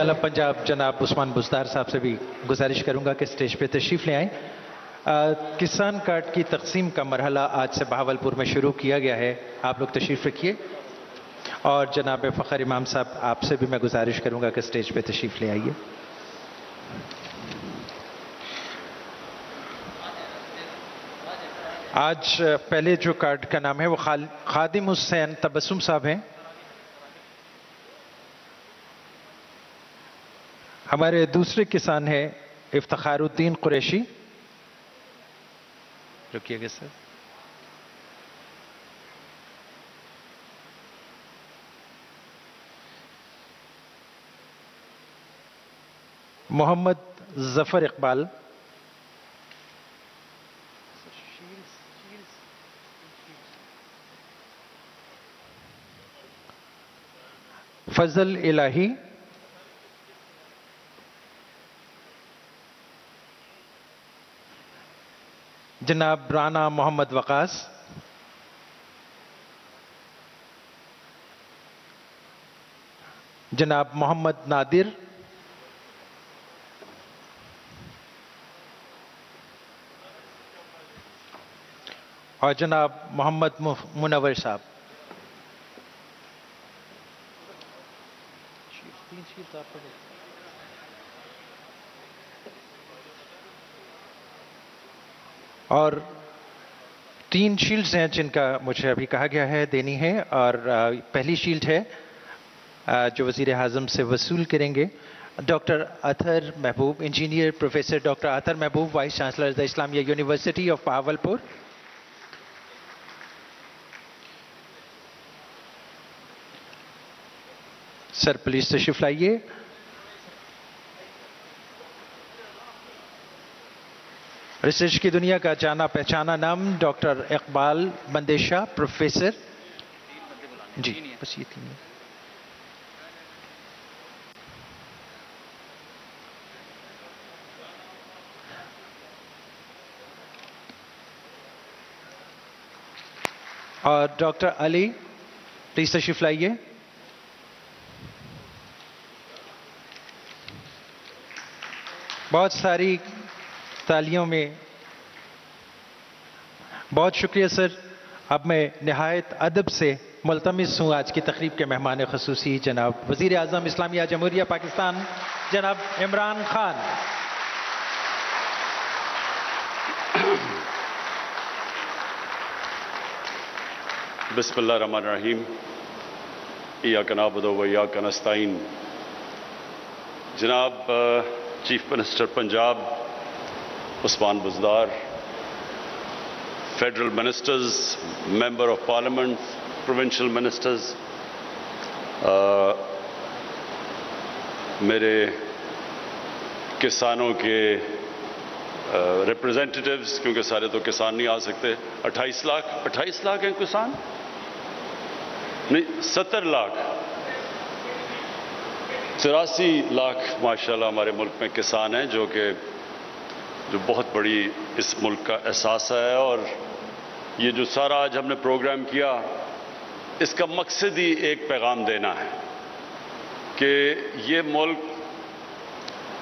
आलम पंजाब जनाब उस्मान बुज़दार साहब से भी गुजारिश करूंगा कि स्टेज पे तशरीफ़ ले आएँ। किसान कार्ड की तकसीम का मरहला आज से बहावलपुर में शुरू किया गया है। आप लोग तशरीफ़ रखिए और जनाब फ़खर इमाम साहब आपसे भी मैं गुजारिश करूंगा कि स्टेज पे तशरीफ़ ले आइए। आज पहले जो कार्ड का नाम है वो खादिम हुसैन तबस्सुम साहब हैं। हमारे दूसरे किसान हैं इफ्तिखारुद्दीन कुरैशी। रुकिएगा सर। मोहम्मद जफर इकबाल। फजल इलाही। जनाब राना मोहम्मद वकास। जनाब मोहम्मद नादिर। और जनाब मोहम्मद मुनव्वर साहब। और 3 शील्ड्स हैं जिनका मुझे अभी कहा गया है देनी है। और पहली शील्ड है जो वज़ीर आज़म से वसूल करेंगे doctor Athar Mehboob, engineer professor doctor Athar Mehboob, vice chancellor the Islamia university of Bahawalpur. Sir please तशरीफ लाइए। रिसर्च की दुनिया का जाना पहचाना नाम डॉक्टर इकबाल बंदेशा, प्रोफेसर। जी बस ये 3। और डॉक्टर अली प्लीज तशरीफ लाइए। बहुत सारी तालियों में बहुत शुक्रिया सर। अब मैं निहायत अदब से मुल्तमिस हूँ आज की तकरीब के मेहमान ख़ुसूसी जनाब वज़ीर आज़म इस्लामिया जमहूरिया पाकिस्तान जनाब इमरान खान। बिस्मिल्लाहिर्रहमानिर्रहीम। इय्याका नअबुदु व इय्याका नस्तईन। जनाब chief minister Punjab Usman Buzdar, federal ministers, member of parliament, provincial ministers, मेरे किसानों के रिप्रेजेंटेटिव्स, क्योंकि सारे तो किसान नहीं आ सकते। 28 लाख हैं किसान, नहीं 70 लाख, 83 लाख माशाल्लाह हमारे मुल्क में किसान हैं, जो बहुत बड़ी इस मुल्क का एहसास है। और ये जो सारा आज हमने प्रोग्राम किया, इसका मकसद ही एक पैगाम देना है कि ये मुल्क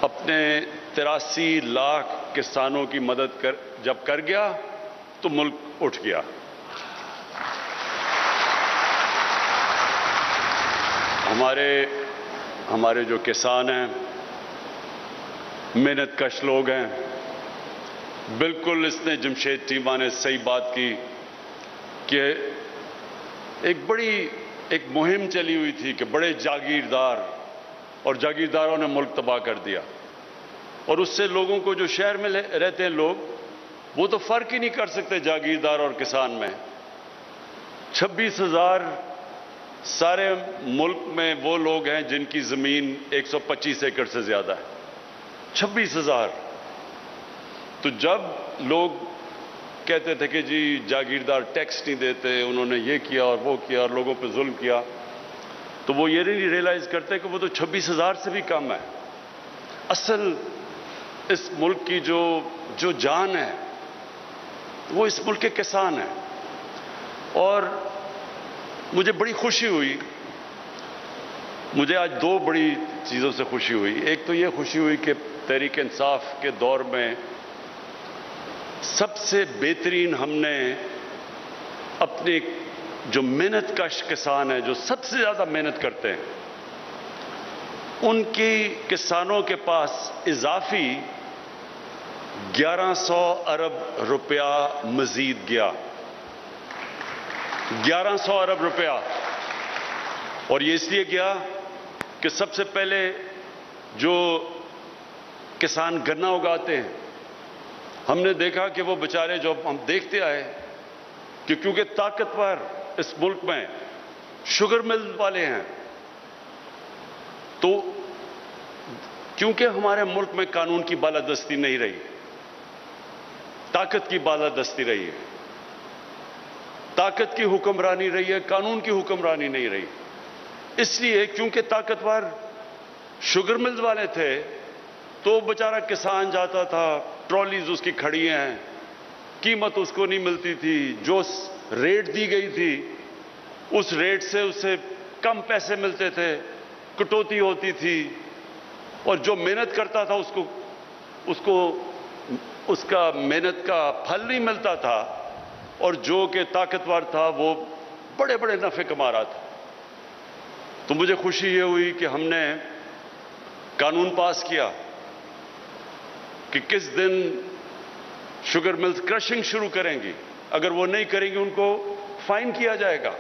अपने 83 लाख किसानों की मदद जब कर गया तो मुल्क उठ गया। हमारे जो किसान हैं, मेहनत कश लोग हैं। बिल्कुल इसने जमशेद चीमा ने सही बात की कि एक मुहिम चली हुई थी कि बड़े जागीरदारों ने मुल्क तबाह कर दिया। और उससे लोगों को, जो शहर में रहते हैं लोग, वो तो फर्क ही नहीं कर सकते जागीरदार और किसान में। 26,000 सारे मुल्क में वो लोग हैं जिनकी ज़मीन 125 एकड़ से ज़्यादा है। 26,000। तो जब लोग कहते थे कि जी जागीरदार टैक्स नहीं देते, उन्होंने ये किया और वो किया और लोगों पे जुल्म किया, तो वो ये नहीं रियलाइज़ करते कि वो तो 26,000 से भी कम है। असल इस मुल्क की जो जान है वो इस मुल्क के किसान हैं। और मुझे बड़ी खुशी हुई, मुझे आज 2 बड़ी چیزوں سے خوشی ہوئی. ایک تو یہ خوشی ہوئی کہ تحریک انصاف کے دور میں سب سے بہترین ہم نے اپنے جو محنت کش کسان ہیں، جو سب سے زیادہ محنت کرتے ہیں، ان کی کسانوں کے پاس اضافی 1100 ارب روپیہ مزید گیا. 1100 ارب روپیہ. اور یہ اس لیے گیا کہ سب سے پہلے جو کسان گنا اگاتے ہیں، ہم نے دیکھا کہ وہ بیچارے، جو ہم دیکھتے آئے کہ کیونکہ طاقتور اس ملک میں شوگر مل والے ہیں، تو کیونکہ ہمارے ملک میں قانون کی بالادستی نہیں رہی، طاقت کی بالادستی رہی ہے، طاقت کی حکمرانی رہی ہے، قانون کی حکمرانی نہیں رہی. اس لیے کیونکہ طاقتور شوگر ملز والے تھے تو بیچارہ کسان جاتا تھا، ٹرالیز اس کی کھڑی ہیں، قیمت اس کو نہیں ملتی تھی، جو ریٹ دی گئی تھی اس ریٹ سے اسے کم پیسے ملتے تھے، کٹوتی ہوتی تھی، اور جو محنت کرتا تھا اس کو اس کا محنت کا پھل نہیں ملتا تھا، اور جو کہ طاقتور تھا وہ بڑے بڑے نفع کما رہا تھا. تو مجھے خوشی یہ ہوئی کہ ہم نے قانون پاس کیا کہ کس دن شوگر ملز کرشنگ شروع کریں گی. اگر وہ نہیں کریں گے ان کو فائن کیا جائے گا.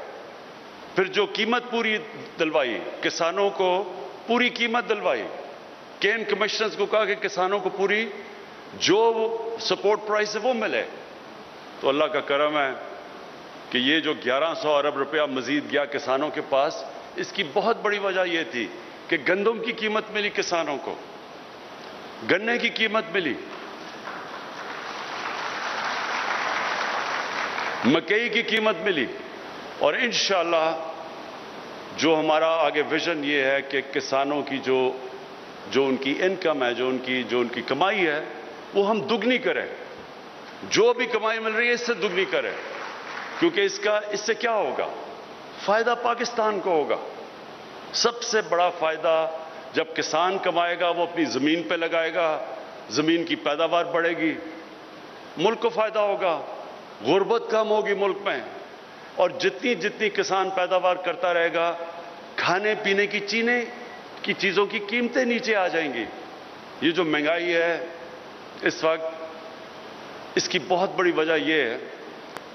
پھر جو قیمت پوری دلوائی، کسانوں کو پوری قیمت دلوائی. کین کمشنرز کو کہا کہ کسانوں کو پوری جو سپورٹ پرائس ہے وہ ملے. تو اللہ کا کرم ہے کہ یہ جو 1100 ارب روپیہ مزید گیا کسانوں کے پاس، اس کی بہت بڑی وجہ یہ تھی کہ گندم کی قیمت ملی کسانوں کو، گنے کی قیمت ملی، مکئی کی قیمت ملی. اور انشاءاللہ جو ہمارا آگے ویژن یہ ہے کہ کسانوں کی جو ان کی انکم ہے، جو ان کی کمائی ہے، وہ ہم دگنی کریں. جو بھی کمائی مل رہی ہے اس سے دگنی کریں، کیونکہ اس سے کیا ہوگا؟ فائدہ پاکستان کو ہوگا. سب سے بڑا فائدہ جب کسان کمائے گا، وہ اپنی زمین پہ لگائے گا، زمین کی پیداوار بڑھے گی، ملک کو فائدہ ہوگا، غربت کم ہوگی ملک میں. اور جتنی کسان پیداوار کرتا رہے گا، کھانے پینے کی چیزوں کی قیمتیں نیچے آ جائیں گی. یہ جو مہنگائی ہے اس وقت، اس کی بہت بڑی وجہ یہ ہے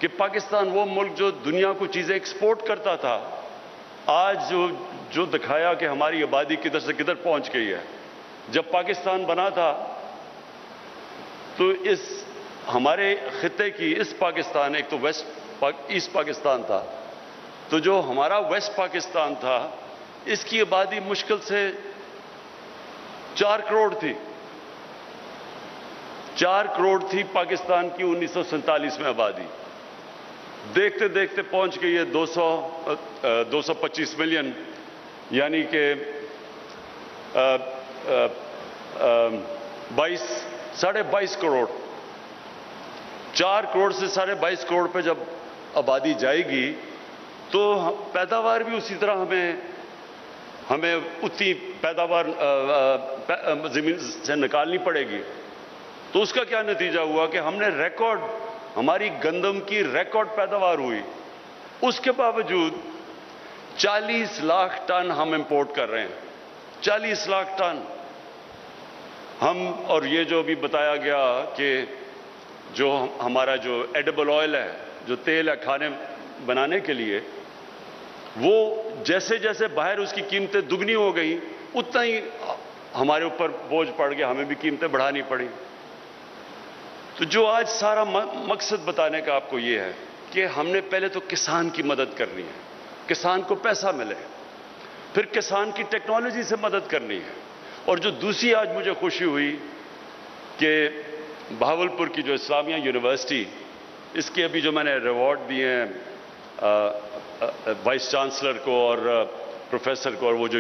کہ پاکستان وہ ملک جو دنیا کو چیزیں ایکسپورٹ کرتا تھا، آج جو دکھایا کہ ہماری آبادی کدھر سے کدھر پہنچ گئی ہے. جب پاکستان بنا تھا تو اس ہمارے خطے کی اس پاکستان، ایک تو ایسٹ پاکستان تھا، تو جو ہمارا ویسٹ پاکستان تھا اس کی آبادی مشکل سے 4 کروڑ تھی. 4 کروڑ تھی پاکستان کی 1947 میں آبادی. دیکھتے دیکھتے پہنچ گئی ہے 225 ملین، یعنی کہ 22.5 کروڑ. 4 کروڑ سے 22.5 کروڑ پہ جب آبادی جائے گی تو پیداوار بھی اسی طرح ہمیں اتنی پیداوار زمین سے نکالنی پڑے گی. تو اس کا کیا نتیجہ ہوا کہ ہم نے ہماری گندم کی ریکارڈ پیداوار ہوئی. اس کے باوجود 40 لاکھ ٹن ہم امپورٹ کر رہے ہیں. 40 لاکھ ٹن ہم. اور یہ جو بھی بتایا گیا کہ جو ہمارا جو ایڈیبل آئل ہے، جو تیل ہے کھانے بنانے کے لیے، وہ جیسے جیسے باہر اس کی قیمتیں دگنی ہو گئی، اتنا ہی ہمارے اوپر بوجھ پڑ گیا، ہمیں بھی قیمتیں بڑھانی پڑی. تو جو آج سارا مقصد بتانے کا آپ کو یہ ہے کہ ہم نے پہلے تو کسان کی مدد کرنی ہے، کسان کو پیسہ ملے، پھر کسان کی ٹیکنالوجی سے مدد کرنی ہے. اور جو دوسری آج مجھے خوشی ہوئی کہ بہاولپور کی جو اسلامیہ یونیورسٹی، اس کے ابھی جو میں نے ریوارڈ دیے ہیں وائس چانسلر کو اور پروفیسر کو، اور وہ جو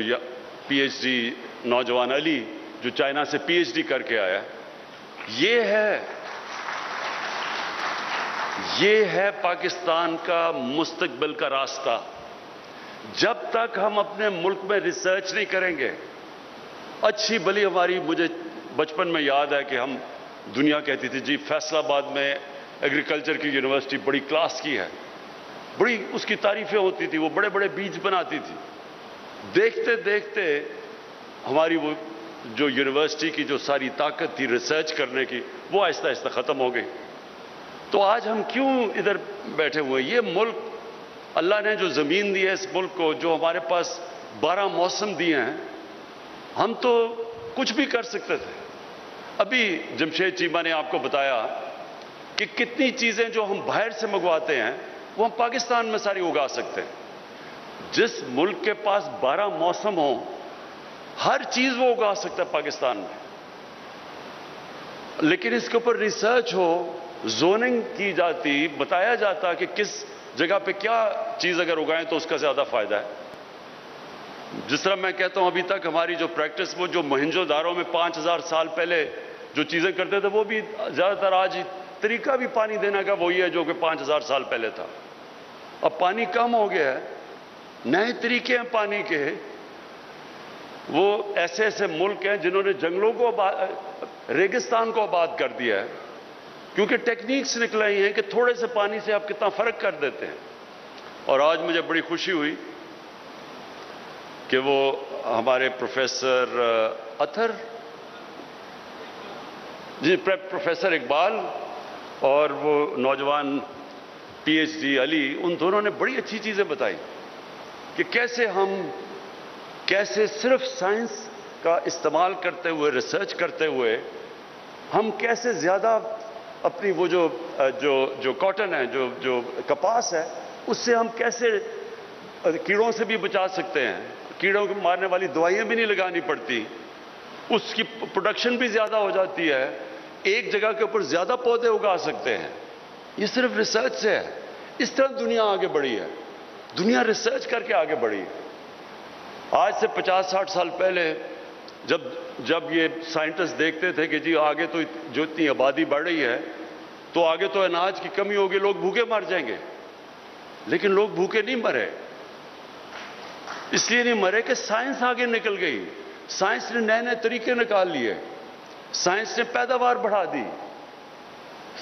پی ایچ ڈی نوجوان علی جو چائنا سے پی ایچ ڈی کر کے آیا، یہ ہے پاکستان کا مستقبل کا راستہ. جب تک ہم اپنے ملک میں ریسرچ نہیں کریں گے، अच्छी भली हमारी, मुझे बचपन में याद है कि हम, दुनिया कहती थी जी फैसलाबाद में एग्रीकल्चर की यूनिवर्सिटी बड़ी क्लास की है, बड़ी उसकी तारीफें होती थी, वो बड़े बड़े बीज बनाती थी। देखते देखते हमारी वो जो यूनिवर्सिटी की जो सारी ताकत थी रिसर्च करने की, वो आहिस्ता आहिस्ता ख़त्म हो गई। तो आज हम क्यों इधर बैठे हुए? ये मुल्क, अल्लाह ने जो ज़मीन दी है इस मुल्क को, जो हमारे पास 12 मौसम दिए हैं, हम तो कुछ भी कर सकते थे। अभी जमशेद चीमा ने आपको बताया कि कितनी चीज़ें जो हम बाहर से मंगवाते हैं वो हम पाकिस्तान में सारी उगा सकते हैं। जिस मुल्क के पास 12 मौसम हो, हर चीज़ वो उगा सकता है पाकिस्तान में, लेकिन इसके ऊपर रिसर्च हो, जोनिंग की जाती, बताया जाता कि किस जगह पे क्या चीज़ अगर उगाएं तो उसका ज़्यादा फ़ायदा है। जिस तरह मैं कहता हूं, अभी तक हमारी जो प्रैक्टिस, वो जो मोहनजोदारो में 5000 साल पहले जो चीज़ें करते थे, वो भी ज़्यादातर आज तरीका भी पानी देने का वही है जो कि 5000 साल पहले था। अब पानी कम हो गया है, नए तरीके हैं पानी के। वो ऐसे ऐसे मुल्क हैं जिन्होंने जंगलों को, रेगिस्तान को आबाद कर दिया है, क्योंकि टेक्निक्स निकल आई हैं कि थोड़े से पानी से आप कितना फ़र्क कर देते हैं। और आज मुझे बड़ी खुशी हुई कि वो हमारे प्रोफेसर अतर जी, प्रोफेसर इकबाल और वो नौजवान पीएचडी अली, उन दोनों ने बड़ी अच्छी चीज़ें बताई कि कैसे सिर्फ साइंस का इस्तेमाल करते हुए, रिसर्च करते हुए, हम कैसे ज़्यादा अपनी वो जो कॉटन है, जो कपास है, उससे हम कैसे कीड़ों से भी बचा सकते हैं। कीड़ों को मारने वाली दवाइयाँ भी नहीं लगानी पड़ती, उसकी प्रोडक्शन भी ज़्यादा हो जाती है, एक जगह के ऊपर ज़्यादा पौधे उगा सकते हैं। ये सिर्फ रिसर्च से है। इस तरह दुनिया आगे बढ़ी है, दुनिया रिसर्च करके आगे बढ़ी है। आज से 50-60 साल पहले जब ये साइंटिस्ट देखते थे कि जी आगे तो जो इतनी आबादी बढ़ रही है, तो आगे तो अनाज की कमी होगी, लोग भूखे मर जाएंगे। लेकिन लोग भूखे नहीं मरे, इसलिए नहीं मरे कि साइंस आगे निकल गई, साइंस ने नए नए तरीके निकाल लिए, साइंस ने पैदावार बढ़ा दी,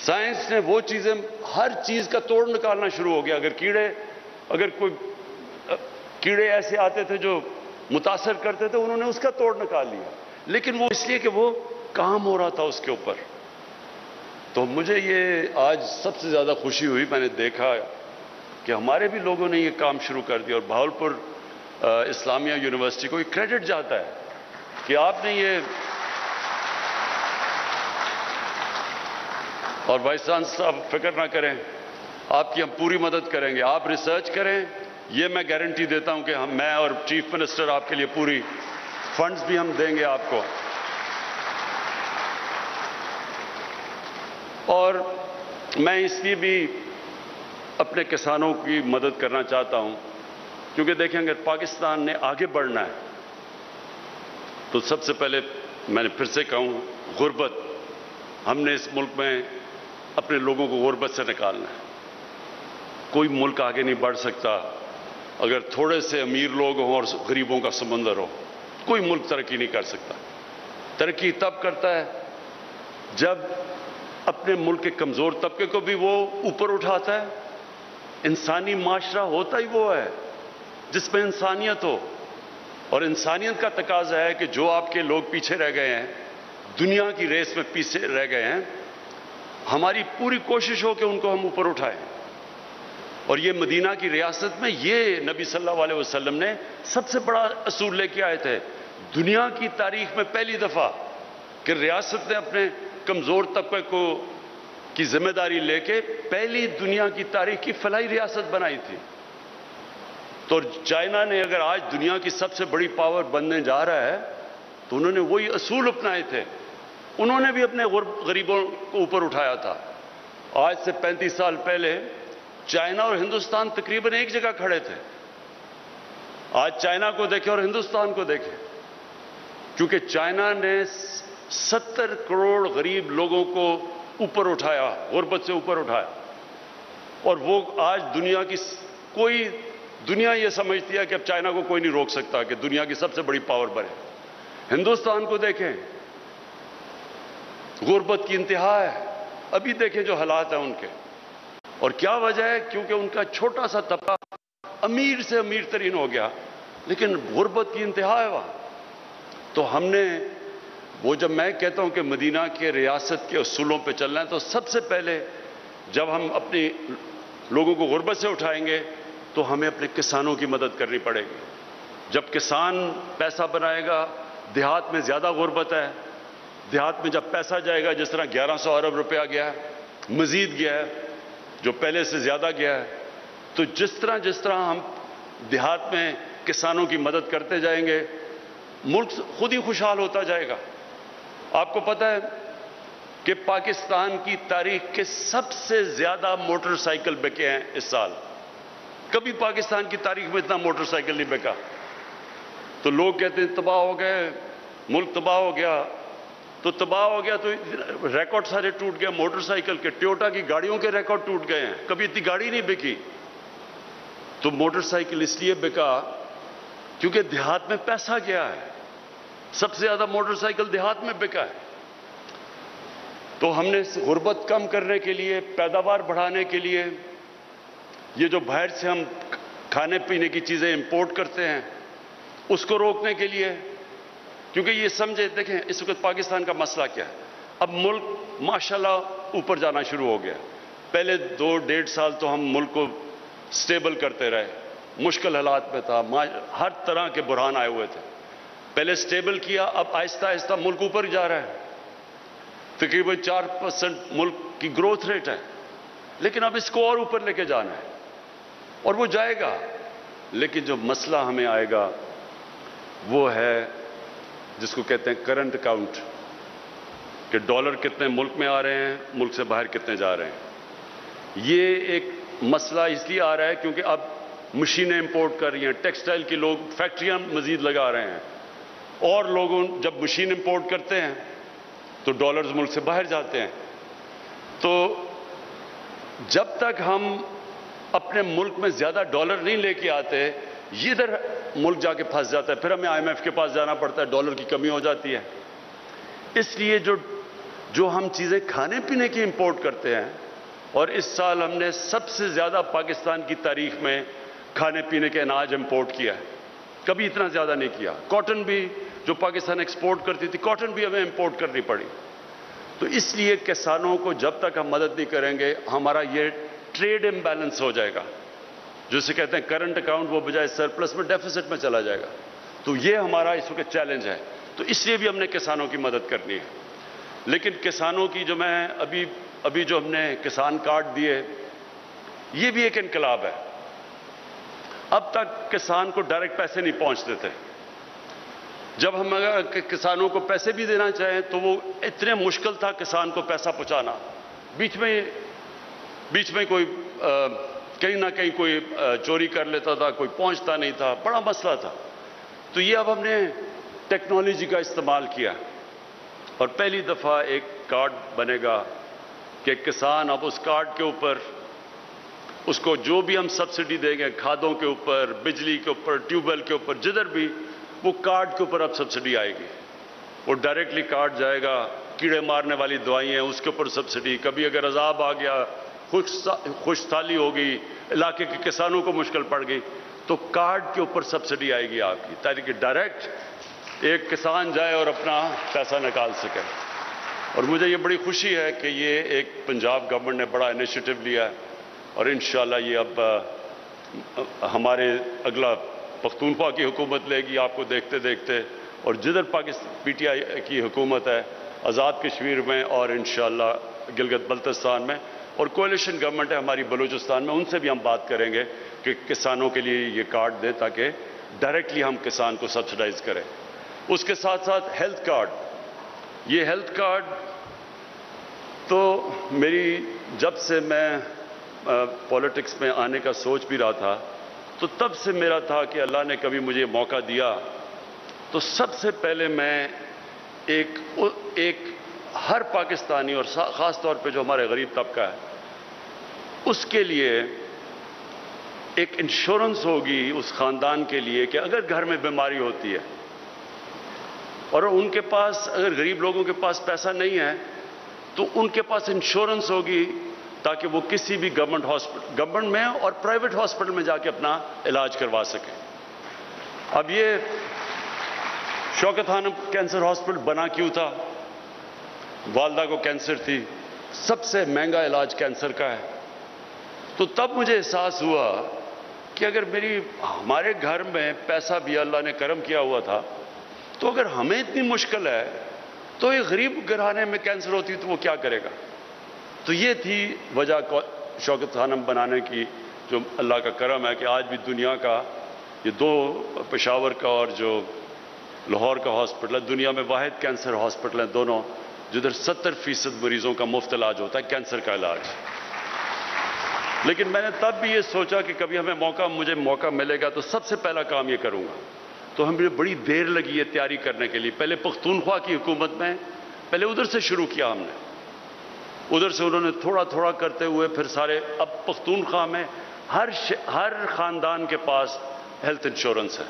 साइंस ने वो चीजें, हर चीज का तोड़ निकालना शुरू हो गया। अगर कोई कीड़े ऐसे आते थे जो मुतासर करते थे, उन्होंने उसका तोड़ निकाल लिया, लेकिन वो इसलिए कि वो काम हो रहा था उसके ऊपर। तो मुझे ये आज सबसे ज्यादा खुशी हुई, मैंने देखा कि हमारे भी लोगों ने ये काम शुरू कर दिया। और भावलपुर इस्लामिया यूनिवर्सिटी को ये क्रेडिट जाता है कि आपने ये, और वाइस चांसलर साहब फिक्र ना करें, आपकी हम पूरी मदद करेंगे। आप रिसर्च करें, ये मैं गारंटी देता हूं कि मैं और चीफ मिनिस्टर आपके लिए पूरी फंड्स भी हम देंगे आपको। और मैं इसलिए भी अपने किसानों की मदद करना चाहता हूं, क्योंकि देखें, अगर पाकिस्तान ने आगे बढ़ना है तो सबसे पहले मैंने फिर से कहूं, गुर्बत, हमने इस मुल्क में अपने लोगों को गुर्बत से निकालना है। कोई मुल्क आगे नहीं बढ़ सकता अगर थोड़े से अमीर लोग हों और गरीबों का समंदर हो। कोई मुल्क तरक्की नहीं कर सकता। तरक्की तब करता है जब अपने मुल्क के कमजोर तबके को भी वो ऊपर उठाता है। इंसानी माशरा होता ही वो है जिसमें इंसानियत हो, और इंसानियत का तकाजा है कि जो आपके लोग पीछे रह गए हैं, दुनिया की रेस में पीछे रह गए हैं, हमारी पूरी कोशिश हो कि उनको हम ऊपर उठाएं। और ये मदीना की रियासत में ये नबी सल्लल्लाहु अलैहि वसल्लम ने सबसे बड़ा असूल लेके आए थे। दुनिया की तारीख में पहली दफा कि रियासत ने अपने कमजोर तबके की जिम्मेदारी लेके पहली दुनिया की तारीख की फलाही रियासत बनाई थी। तो चाइना ने अगर आज दुनिया की सबसे बड़ी पावर बनने जा रहा है, तो उन्होंने वही असूल अपनाए थे। उन्होंने भी अपने गरीबों को ऊपर उठाया था। आज से 35 साल पहले चाइना और हिंदुस्तान तकरीबन एक जगह खड़े थे। आज चाइना को देखें और हिंदुस्तान को देखें, क्योंकि चाइना ने 70 करोड़ गरीब लोगों को ऊपर उठाया, गुर्बत से ऊपर उठाया। और वो आज दुनिया ये समझती है कि अब चाइना को कोई नहीं रोक सकता कि दुनिया की सबसे बड़ी पावर बने। हिंदुस्तान को देखें, गुर्बत की इंतहा है। अभी देखें जो हालात हैं उनके, और क्या वजह है? क्योंकि उनका छोटा सा तबका अमीर से अमीर तरीन हो गया, लेकिन गुर्बत की इंतहा है वहां। तो हमने वो, जब मैं कहता हूं कि मदीना के रियासत के उसूलों पे चलना है, तो सबसे पहले जब हम अपने लोगों को गुर्बत से उठाएंगे तो हमें अपने किसानों की मदद करनी पड़ेगी। जब किसान पैसा बनाएगा, देहात में ज्यादा गुर्बत है, देहात में जब पैसा जाएगा, जिस तरह 1100 अरब रुपया गया है, मजीद गया है, जो पहले से ज्यादा गया है, तो जिस तरह हम देहात में किसानों की मदद करते जाएंगे, मुल्क खुद ही खुशहाल होता जाएगा। आपको पता है कि पाकिस्तान की तारीख के सबसे ज्यादा मोटरसाइकिल बिके हैं इस साल। कभी पाकिस्तान की तारीख में इतना मोटरसाइकिल नहीं बिका। तो लोग कहते हैं तबाह हो गए, मुल्क तबाह हो गया। तो तबाह हो गया तो रिकॉर्ड सारे टूट गए मोटरसाइकिल के। टोयोटा की गाड़ियों के रिकॉर्ड टूट गए हैं, कभी इतनी गाड़ी नहीं बिकी। तो मोटरसाइकिल इसलिए बिका क्योंकि देहात में पैसा गया है। सबसे ज्यादा मोटरसाइकिल देहात में बिका है। तो हमने गुर्बत कम करने के लिए, पैदावार बढ़ाने के लिए, ये जो बाहर से हम खाने पीने की चीजें इंपोर्ट करते हैं उसको रोकने के लिए, क्योंकि ये समझे, देखें इस वक्त पाकिस्तान का मसला क्या है। अब मुल्क माशाल्लाह ऊपर जाना शुरू हो गया। पहले 2-1.5 साल तो हम मुल्क को स्टेबल करते रहे, मुश्किल हालात में था, हर तरह के बुरहान आए हुए थे। पहले स्टेबल किया, अब आहिस्ता आहिस्ता मुल्क ऊपर जा रहा है। तकरीबन 4% मुल्क की ग्रोथ रेट है, लेकिन अब इसको और ऊपर लेके जाना है, और वो जाएगा। लेकिन जो मसला हमें आएगा वो है जिसको कहते हैं करंट अकाउंट, कि डॉलर कितने मुल्क में आ रहे हैं, मुल्क से बाहर कितने जा रहे हैं। ये एक मसला इसलिए आ रहा है क्योंकि अब मशीनें इंपोर्ट कर रही हैं, टेक्सटाइल की लोग फैक्ट्रियां मजीद लगा रहे हैं, और लोगों जब मशीन इंपोर्ट करते हैं तो डॉलर्स मुल्क से बाहर जाते हैं। तो जब तक हम अपने मुल्क में ज्यादा डॉलर नहीं लेके आते, ये इधर मुल्क जाके फंस जाता है, फिर हमें IMF के पास जाना पड़ता है, डॉलर की कमी हो जाती है। इसलिए जो हम चीजें खाने पीने की इंपोर्ट करते हैं, और इस साल हमने सबसे ज्यादा पाकिस्तान की तारीख में खाने पीने के अनाज इंपोर्ट किया है, कभी इतना ज्यादा नहीं किया। कॉटन भी जो पाकिस्तान एक्सपोर्ट करती थी, कॉटन भी हमें इंपोर्ट करनी पड़ी। तो इसलिए किसानों को जब तक हम मदद नहीं करेंगे, हमारा ये ट्रेड इम्बैलेंस हो जाएगा, जिसे कहते हैं करंट अकाउंट, वो बजाय सरप्लस में डेफिसिट में चला जाएगा। तो ये हमारा इस वक्त चैलेंज है। तो इसलिए भी हमने किसानों की मदद करनी है। लेकिन किसानों की जो मैं अभी जो हमने किसान कार्ड दिए, ये भी एक इनकलाब है। अब तक किसान को डायरेक्ट पैसे नहीं पहुंचते थे। जब हम अगर किसानों को पैसे भी देना चाहें तो वो इतने मुश्किल था किसान को पैसा पहुंचाना। बीच में कोई कहीं ना कहीं कोई चोरी कर लेता था, कोई पहुंचता नहीं था, बड़ा मसला था। तो ये अब हमने टेक्नोलॉजी का इस्तेमाल किया, और पहली दफा एक कार्ड बनेगा कि किसान अब उस कार्ड के ऊपर उसको जो भी हम सब्सिडी देंगे, खादों के ऊपर, बिजली के ऊपर, ट्यूबवेल के ऊपर, जिधर भी, वो कार्ड के ऊपर अब सब्सिडी आएगी। वो डायरेक्टली कार्ड जाएगा। कीड़े मारने वाली दवाई हैं उसके ऊपर सब्सिडी, कभी अगर अजाब आ गया, खुशहाली हो गई, इलाके के किसानों को मुश्किल पड़ गई, तो कार्ड के ऊपर सब्सिडी आएगी आपकी, ताकि डायरेक्ट एक किसान जाए और अपना पैसा निकाल सके। और मुझे ये बड़ी खुशी है कि ये एक पंजाब गवर्नमेंट ने बड़ा इनिशिएटिव लिया है, और इंशाल्लाह ये अब हमारे अगला पख्तूनख्वा की हुकूमत लेगी, आपको देखते देखते। और जिधर पाकिस्तान PTI की हुकूमत है, आज़ाद कश्मीर में और इंशाल्लाह गिलगित बल्तिस्तान में, और कोalition गवर्नमेंट है हमारी बलूचिस्तान में, उनसे भी हम बात करेंगे कि किसानों के लिए ये कार्ड दें ताकि डायरेक्टली हम किसान को सब्सिडाइज करें। उसके साथ साथ हेल्थ कार्ड, ये हेल्थ कार्ड तो मेरी जब से मैं पॉलिटिक्स में आने का सोच भी रहा था, तो तब से मेरा था कि अल्लाह ने कभी मुझे मौका दिया तो सबसे पहले मैं एक हर पाकिस्तानी और ख़ास तौर पे जो हमारे गरीब तबका है उसके लिए एक इंश्योरेंस होगी उस ख़ानदान के लिए कि अगर घर में बीमारी होती है اور ان کے پاس اگر غریب لوگوں کے پاس پیسہ نہیں ہے تو ان کے پاس انشورنس ہوگی تاکہ وہ کسی بھی گورنمنٹ میں اور پرائیویٹ ہاسپٹل میں جا کے اپنا علاج کروا سکیں. اب یہ شوکت خانم کینسر ہاسپٹل بنا کیوں تھا؟ والدہ کو کینسر تھی، سب سے مہنگا علاج کینسر کا ہے. تو تب مجھے احساس ہوا کہ اگر ہمارے گھر میں پیسہ بھی اللہ نے کرم کیا ہوا تھا، تو اگر ہمیں اتنی مشکل ہے تو ایک غریب گھرانے میں کینسر ہوتی تو وہ کیا کرے گا؟ تو یہ تھی وجہ شوکت خانم بنانے کی، جو اللہ کا کرم ہے کہ آج بھی دنیا کا یہ 2 پشاور کا اور جو لاہور کا ہاسپٹل ہے، دنیا میں واحد کینسر ہاسپٹل ہیں دونوں، جدھر 70% مریضوں کا مفت علاج ہوتا ہے، کینسر کا علاج. لیکن میں نے تب بھی یہ سوچا کہ کبھی مجھے موقع ملے گا تو سب سے پہلا کام یہ کروں گا. تو ہمیں بڑی دیر لگی ہے تیاری کرنے کے لیے. پہلے پختونخوا کی حکومت میں پہلے ادھر سے شروع کیا ہم نے، ادھر سے انہوں نے تھوڑا تھوڑا کرتے ہوئے پھر سارے. اب پختونخوا میں ہر خاندان کے پاس ہیلتھ انشورنس ہے.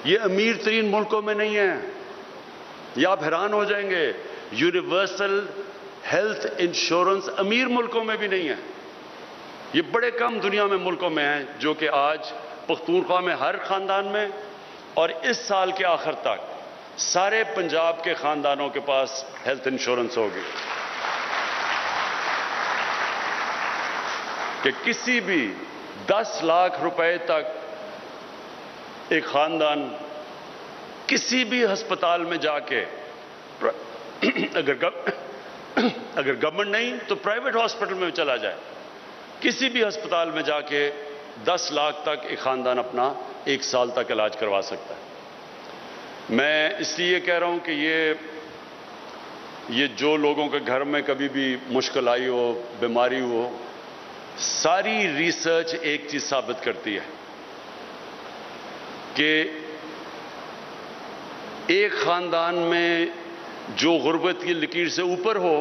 یہ امیر ترین ملکوں میں نہیں ہے، یہ آپ حیران ہو جائیں گے. یونیورسل ہیلتھ انشورنس امیر ملکوں میں بھی نہیں ہے. یہ بڑے کم دنیا میں ملکوں میں ہیں جو کہ آج پختونخوا میں ہر خاندان میں، اور اس سال کے آخر تک سارے پنجاب کے خاندانوں کے پاس ہیلتھ انشورنس ہوگی. کہ کسی بھی 10 لاکھ روپے تک ایک خاندان کسی بھی ہسپتال میں جا کے، اگر گورنمنٹ نہیں تو پرائیویٹ ہاسپٹل میں چلا جائے، کسی بھی ہسپتال میں جا کے 10 لاکھ تک ایک خاندان اپنا 1 سال تک علاج کروا سکتا ہے. میں اس لیے کہہ رہا ہوں کہ یہ جو لوگوں کے گھر میں کبھی بھی مشکل آئی ہو، بیماری ہو، ساری ریسرچ ایک چیز ثابت کرتی ہے کہ ایک خاندان میں جو غربت کی لکیر سے اوپر ہو،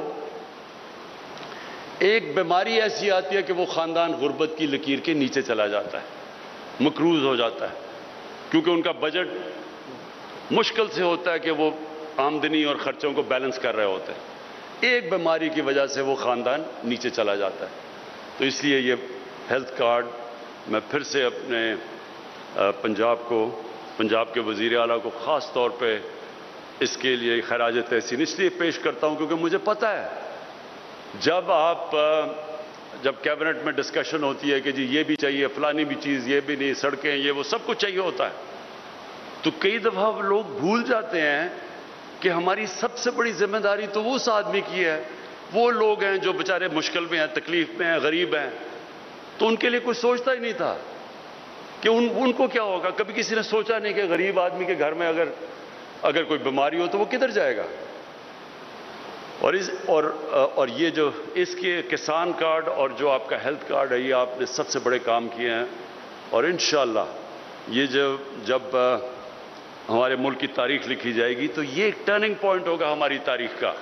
ایک بیماری ایسی آتی ہے کہ وہ خاندان غربت کی لکیر کے نیچے چلا جاتا ہے، مقروض ہو جاتا ہے، کیونکہ ان کا بجٹ مشکل سے ہوتا ہے کہ وہ آمدنی اور خرچوں کو بیلنس کر رہے ہوتے ہیں. ایک بیماری کی وجہ سے وہ خاندان نیچے چلا جاتا ہے. تو اس لیے یہ ہیلتھ کارڈ میں پھر سے اپنے پنجاب کے وزیر اعلیٰ کو خاص طور پہ اس کے لیے خراج تحسین اس لیے پیش کرتا ہوں کیونکہ مجھے پتہ ہے جب کیبنٹ میں ڈسکشن ہوتی ہے کہ جی یہ بھی چاہیے، فلانی بھی چیز، یہ بھی نہیں، سڑکیں، یہ وہ سب کچھ چاہیے ہوتا ہے، تو کئی دفعہ لوگ بھول جاتے ہیں کہ ہماری سب سے بڑی ذمہ داری تو اس آدمی کی ہے. وہ لوگ ہیں جو بیچارے مشکل میں ہیں، تکلیف میں ہیں، غریب ہیں، تو ان کے لیے کوئی سوچتا ہی نہیں تھا کہ ان کو کیا ہوگا. کبھی کسی نے سوچا نہیں کہ غریب آدمی کے گھر میں اگر کوئی بیماری ہو تو وہ کدھر جائے گا. اور یہ جو اس کے کسان کارڈ اور جو آپ کا ہیلتھ کارڈ ہے، یہ آپ نے سب سے بڑے کام کیے ہیں. اور انشاءاللہ یہ جب ہمارے ملک کی تاریخ لکھی جائے گی تو یہ ایک ٹرننگ پوائنٹ ہوگا ہماری تاریخ کا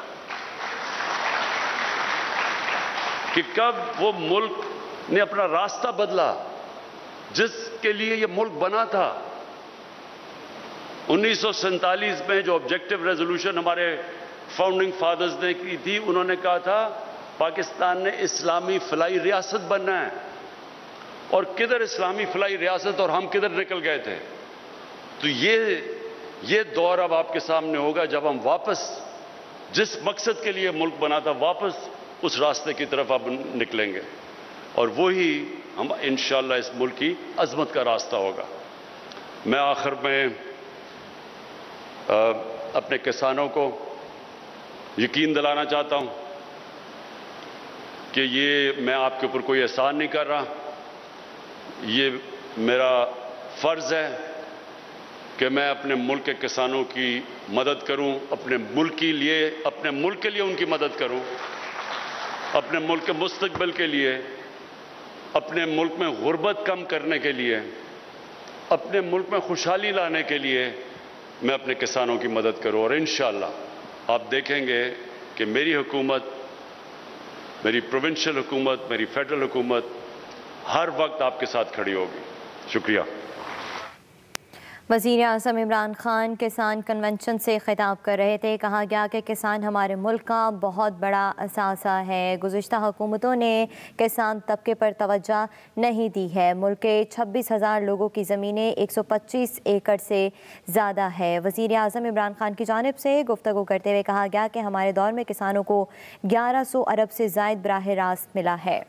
کہ کب وہ ملک نے اپنا راستہ بدلا جس کے لیے یہ ملک بنا تھا. 1947 میں جو آبجیکٹو ریزولوشن ہمارے فاؤنڈنگ فادرز نے کی تھی، انہوں نے کہا تھا پاکستان نے اسلامی فلاحی ریاست بننا ہے. اور کدھر اسلامی فلاحی ریاست اور ہم کدھر نکل گئے تھے. تو یہ دور اب آپ کے سامنے ہوگا جب ہم واپس جس مقصد کے لیے ملک بنا تھا واپس اس راستے کی طرف اب نکلیں گے، اور وہی ہم انشاءاللہ اس ملک کی عظمت کا راستہ ہوگا. میں آخر میں اپنے کسانوں کو یقین دلانا چاہتا ہوں کہ یہ میں آپ کے اوپر کوئی احسان نہیں کر رہا. یہ میرا فرض ہے کہ میں اپنے ملک کے کسانوں کی مدد کروں، اپنے ملک کے لیے ان کی مدد کروں، اپنے ملک کے مستقبل کے لیے، اپنے ملک میں غربت کم کرنے کے لیے، اپنے ملک میں خوشحالی لانے کے لیے میں اپنے کسانوں کی مدد کروں. اور انشاءاللہ آپ دیکھیں گے کہ میری حکومت، میری پروونشل حکومت، میری فیڈرل حکومت ہر وقت آپ کے ساتھ کھڑی ہوگی. شکریہ. وزیر اعظم عمران خان کسان کنونشن سے خطاب کر رہے تھے۔ کہا گیا کہ کسان ہمارے ملک کا بہت بڑا اثاثہ ہے۔ گزشتہ حکومتوں نے کسان طبقے پر توجہ نہیں دی ہے۔ ملک کے 26,000 لوگوں کی زمینیں 125 ایکڑ سے زیادہ ہے۔ وزیر اعظم عمران خان کی جانب سے گفتگو کرتے ہوئے کہا گیا کہ ہمارے دور میں کسانوں کو 1100 ارب سے زائد براہ راست ملا ہے۔